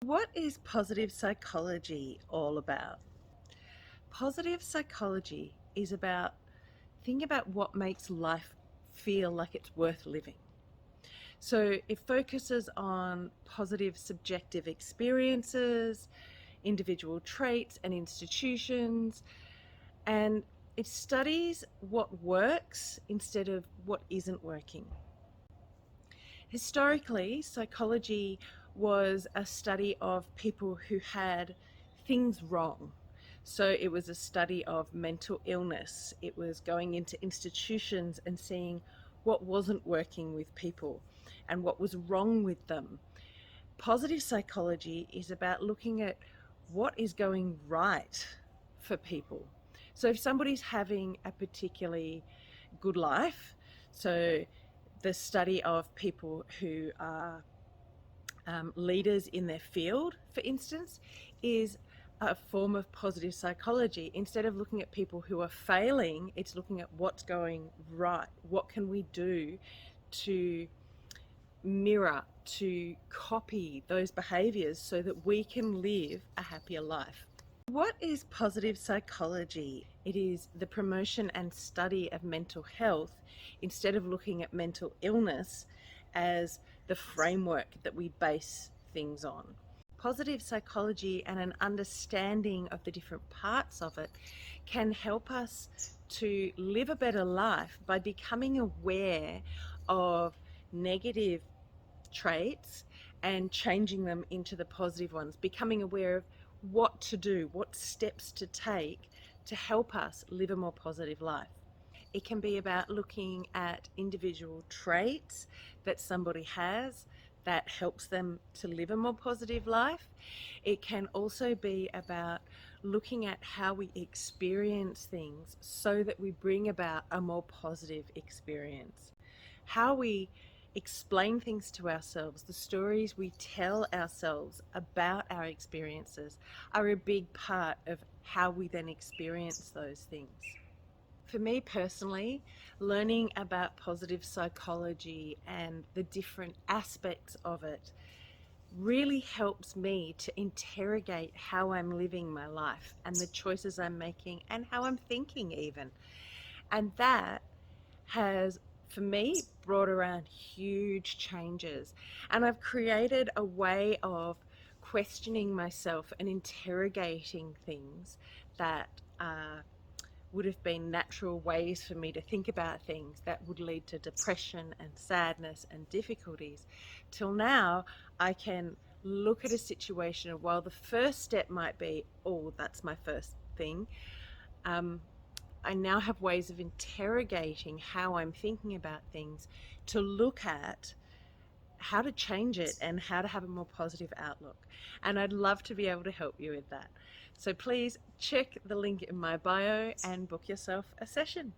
What is positive psychology all about? Positive psychology is about thinking about what makes life feel like it's worth living. So it focuses on positive subjective experiences, individual traits and institutions, and it studies what works instead of what isn't working. Historically, psychology was a study of people who had things wrong. So it was a study of mental illness. It was going into institutions and seeing what wasn't working with people and what was wrong with them. Positive psychology is about looking at what is going right for people. So if somebody's having a particularly good life, so the study of people who are leaders in their field, for instance, is a form of positive psychology. Instead of looking at people who are failing, it's looking at what's going right. What can we do to mirror, to copy those behaviors so that we can live a happier life? What is positive psychology? It is the promotion and study of mental health instead of looking at mental illness as the framework that we base things on. Positive psychology and an understanding of the different parts of it can help us to live a better life by becoming aware of negative traits and changing them into the positive ones, becoming aware of what to do, what steps to take to help us live a more positive life. It can be about looking at individual traits that somebody has that helps them to live a more positive life. It can also be about looking at how we experience things so that we bring about a more positive experience. How we explain things to ourselves, the stories we tell ourselves about our experiences are a big part of how we then experience those things. For me personally, learning about positive psychology and the different aspects of it really helps me to interrogate how I'm living my life and the choices I'm making and how I'm thinking even. And that has, for me, brought around huge changes. And I've created a way of questioning myself and interrogating things that would have been natural ways for me to think about things that would lead to depression and sadness and difficulties. Till now, I can look at a situation, and while the first step might be, oh, that's my first thing, um, I now have ways of interrogating how I'm thinking about things to look at how to change it and how to have a more positive outlook. And I'd love to be able to help you with that. So please check the link in my bio and book yourself a session.